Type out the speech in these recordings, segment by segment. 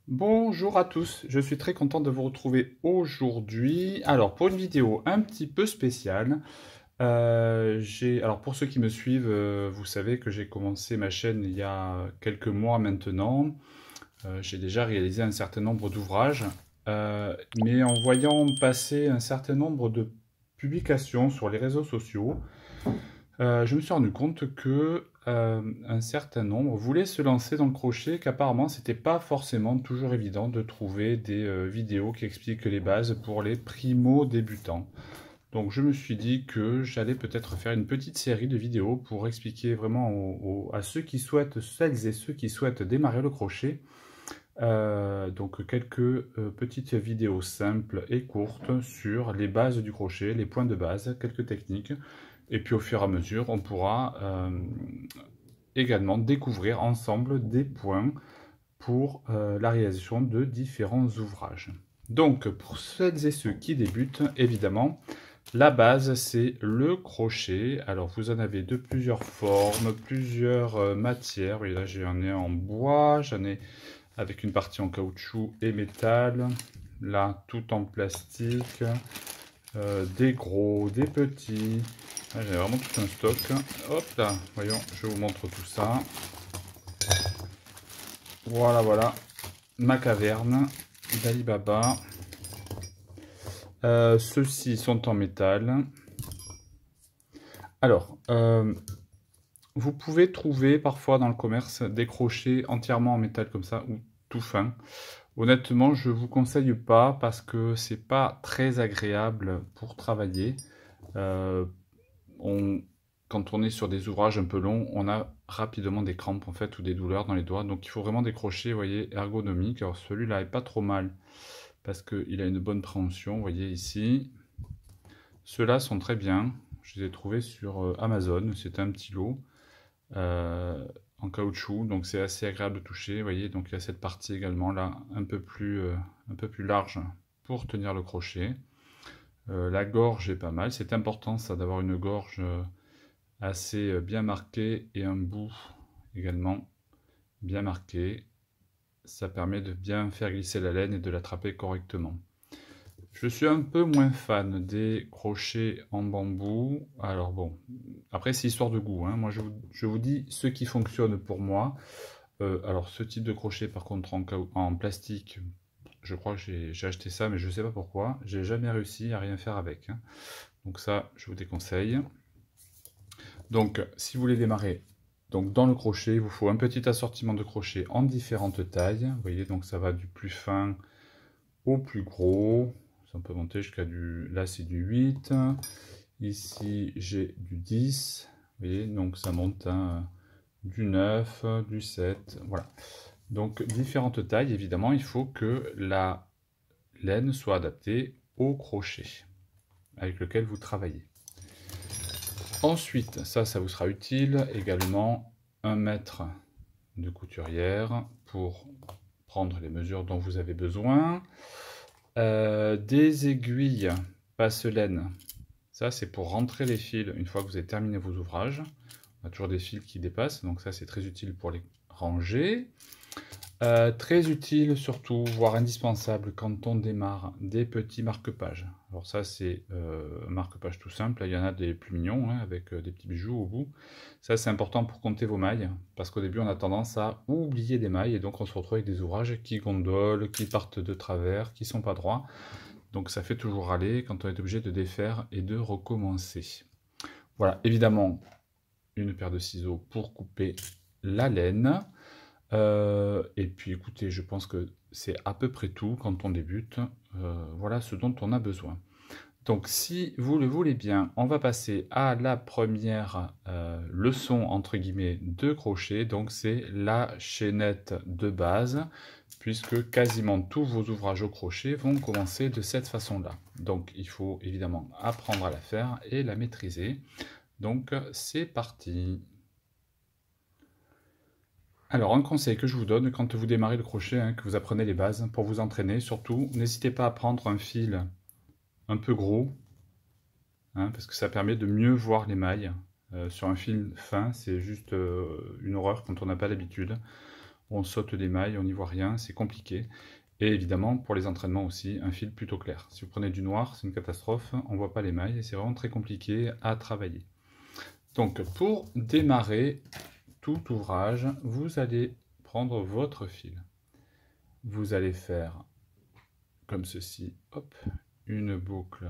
Bonjour à tous, je suis très content de vous retrouver aujourd'hui. Alors pour une vidéo un petit peu spéciale, alors pour ceux qui me suivent, vous savez que j'ai commencé ma chaîne il y a quelques mois maintenant. J'ai déjà réalisé un certain nombre d'ouvrages, mais en voyant passer un certain nombre de publications sur les réseaux sociaux, je me suis rendu compte que un certain nombre voulaient se lancer dans le crochet, qu'apparemment c'était pas forcément toujours évident de trouver des vidéos qui expliquent les bases pour les primo débutants. Donc je me suis dit que j'allais peut-être faire une petite série de vidéos pour expliquer vraiment à ceux qui souhaitent, celles et ceux qui souhaitent démarrer le crochet, donc quelques petites vidéos simples et courtes sur les bases du crochet, les points de base, quelques techniques. Et puis au fur et à mesure, on pourra également découvrir ensemble des points pour la réalisation de différents ouvrages. Donc pour celles et ceux qui débutent, évidemment, la base c'est le crochet. Alors vous en avez de plusieurs formes, plusieurs matières. Oui, là j'en ai en bois, j'en ai avec une partie en caoutchouc et métal. Là tout en plastique. Des gros, des petits. Là, j'ai vraiment tout un stock. Hop là, voyons, je vous montre tout ça. Voilà, voilà. Ma caverne d'Ali Baba. Ceux-ci sont en métal. Alors, vous pouvez trouver parfois dans le commerce des crochets entièrement en métal comme ça, ou tout fin. Honnêtement, je vous conseille pas parce que c'est pas très agréable pour travailler. Euh, Quand on est sur des ouvrages un peu longs, on a rapidement des crampes en fait ou des douleurs dans les doigts. Donc il faut vraiment des crochets, vous voyez, ergonomiques. Alors celui-là est pas trop mal parce qu'il a une bonne préhension, vous voyez ici. Ceux-là sont très bien. Je les ai trouvés sur Amazon. C'était un petit lot en caoutchouc, donc c'est assez agréable de toucher. Vous voyez, donc il y a cette partie également là, un peu plus large pour tenir le crochet. La gorge est pas mal. C'est important ça d'avoir une gorge assez bien marqué et un bout également bien marqué. Ça permet de bien faire glisser la laine et de l'attraper correctement. Je suis un peu moins fan des crochets en bambou. Alors bon, après c'est histoire de goût, hein. Moi je vous dis ce qui fonctionne pour moi. Alors ce type de crochet par contre en plastique, je crois que j'ai acheté ça mais je ne sais pas pourquoi. J'ai jamais réussi à rien faire avec, hein. Donc ça je vous déconseille. Donc, si vous voulez démarrer donc dans le crochet, il vous faut un petit assortiment de crochets en différentes tailles. Vous voyez, donc ça va du plus fin au plus gros. Ça peut monter jusqu'à du... Là, c'est du 8. Ici, j'ai du 10. Vous voyez, donc ça monte à du 9, du 7. Voilà. Donc, différentes tailles. Évidemment, il faut que la laine soit adaptée au crochet avec lequel vous travaillez. Ensuite, ça vous sera utile également, 1 mètre de couturière pour prendre les mesures dont vous avez besoin. Des aiguilles passe-laine, ça c'est pour rentrer les fils une fois que vous avez terminé vos ouvrages. On a toujours des fils qui dépassent, donc ça c'est très utile pour les ranger. Très utile surtout, voire indispensable quand on démarre, des petits marque-pages. Alors ça c'est un marque-page tout simple, il y en a des plus mignons hein, avec des petits bijoux au bout. Ça c'est important pour compter vos mailles, parce qu'au début on a tendance à oublier des mailles et donc on se retrouve avec des ouvrages qui gondolent, qui partent de travers, qui sont pas droits. Donc ça fait toujours râler quand on est obligé de défaire et de recommencer. Voilà, évidemment une paire de ciseaux pour couper la laine. Et puis écoutez, je pense que c'est à peu près tout quand on débute. Voilà ce dont on a besoin. Donc si vous le voulez bien, on va passer à la première leçon entre guillemets de crochet. Donc c'est la chaînette de base, puisque quasiment tous vos ouvrages au crochet vont commencer de cette façon-là. Donc il faut évidemment apprendre à la faire et la maîtriser. Donc c'est parti. Alors, un conseil que je vous donne quand vous démarrez le crochet, hein, que vous apprenez les bases, pour vous entraîner, surtout, n'hésitez pas à prendre un fil un peu gros, hein, parce que ça permet de mieux voir les mailles. Sur un fil fin, c'est juste une horreur quand on n'a pas l'habitude. on saute des mailles, on n'y voit rien, c'est compliqué. Et évidemment, pour les entraînements aussi, un fil plutôt clair. Si vous prenez du noir, c'est une catastrophe, on ne voit pas les mailles et c'est vraiment très compliqué à travailler. Donc, pour démarrer tout ouvrage, vous allez prendre votre fil. Vous allez faire comme ceci, hop, une boucle,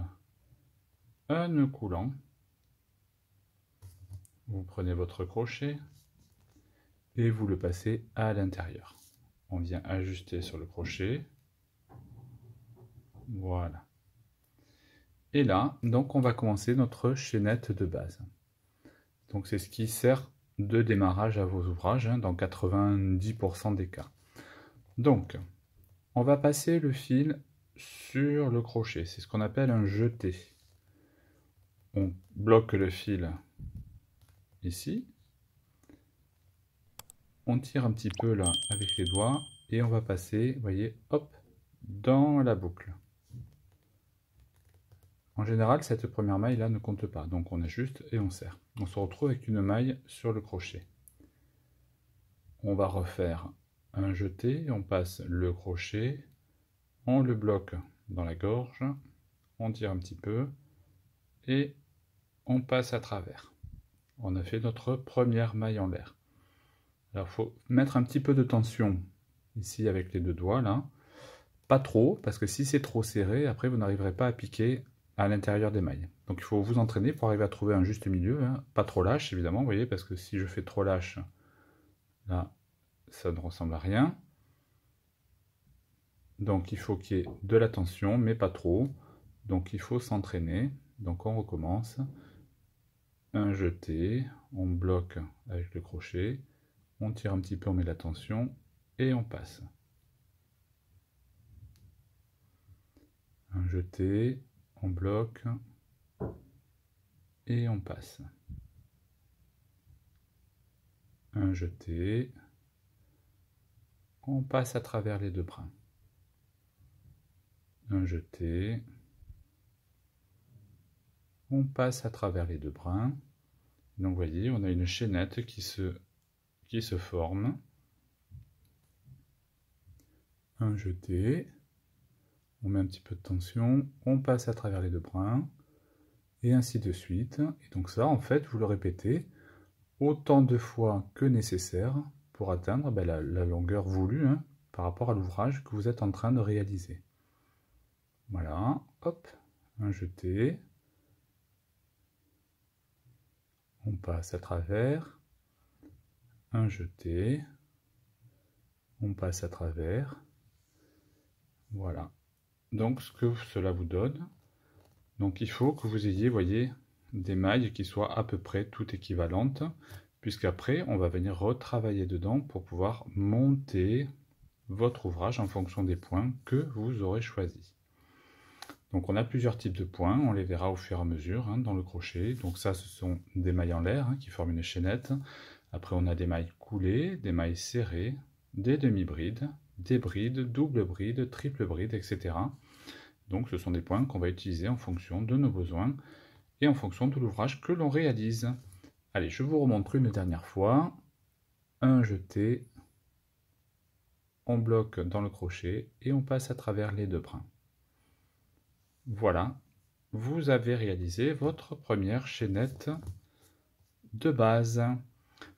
un nœud coulant. Vous prenez votre crochet et vous le passez à l'intérieur. On vient ajuster sur le crochet. Voilà. Et là, donc on va commencer notre chaînette de base. Donc c'est ce qui sert de démarrage à vos ouvrages, dans 90% des cas. Donc, on va passer le fil sur le crochet. C'est ce qu'on appelle un jeté. On bloque le fil ici. On tire un petit peu là avec les doigts et on va passer, vous voyez, hop, dans la boucle. En général, cette première maille là ne compte pas, donc on ajuste et on serre. On se retrouve avec une maille sur le crochet. On va refaire un jeté, on passe le crochet, on le bloque dans la gorge, on tire un petit peu et on passe à travers. On a fait notre première maille en l'air. Alors, il faut mettre un petit peu de tension ici avec les deux doigts, là. Pas trop, parce que si c'est trop serré, après vous n'arriverez pas à piquer à l'intérieur des mailles. Donc il faut vous entraîner pour arriver à trouver un juste milieu, hein. Pas trop lâche, évidemment, vous voyez, parce que si je fais trop lâche, là, ça ne ressemble à rien. Donc il faut qu'il y ait de la tension, mais pas trop. Donc il faut s'entraîner. Donc on recommence. Un jeté, on bloque avec le crochet. On tire un petit peu, on met la tension et on passe. Un jeté, on bloque et on passe. Un jeté, on passe à travers les deux brins. Un jeté, on passe à travers les deux brins. Donc vous voyez, on a une chaînette qui se forme. Un jeté, on met un petit peu de tension, on passe à travers les deux brins, et ainsi de suite. Et donc ça, en fait, vous le répétez autant de fois que nécessaire pour atteindre la longueur voulue, hein, par rapport à l'ouvrage que vous êtes en train de réaliser. Voilà, hop, un jeté, on passe à travers, un jeté, on passe à travers. Voilà, donc ce que cela vous donne. Donc il faut que vous ayez, voyez, des mailles qui soient à peu près toutes équivalentes, puisqu'après on va venir retravailler dedans pour pouvoir monter votre ouvrage en fonction des points que vous aurez choisis. Donc on a plusieurs types de points, on les verra au fur et à mesure, hein, dans le crochet. Donc ça, ce sont des mailles en l'air, hein, qui forment une chaînette. Après on a des mailles coulées, des mailles serrées, des demi-brides, des brides, double bride, triple bride, etc. Donc ce sont des points qu'on va utiliser en fonction de nos besoins et en fonction de l'ouvrage que l'on réalise. Allez, je vous remontre une dernière fois. Un jeté, on bloque dans le crochet et on passe à travers les deux brins. Voilà, vous avez réalisé votre première chaînette de base.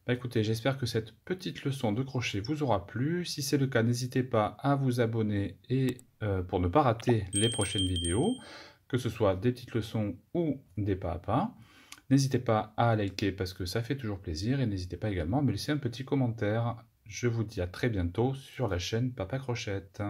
Bah écoutez, j'espère que cette petite leçon de crochet vous aura plu. Si c'est le cas, n'hésitez pas à vous abonner et pour ne pas rater les prochaines vidéos, que ce soit des petites leçons ou des pas à pas. N'hésitez pas à liker parce que ça fait toujours plaisir et n'hésitez pas également à me laisser un petit commentaire. Je vous dis à très bientôt sur la chaîne Papa Crochette.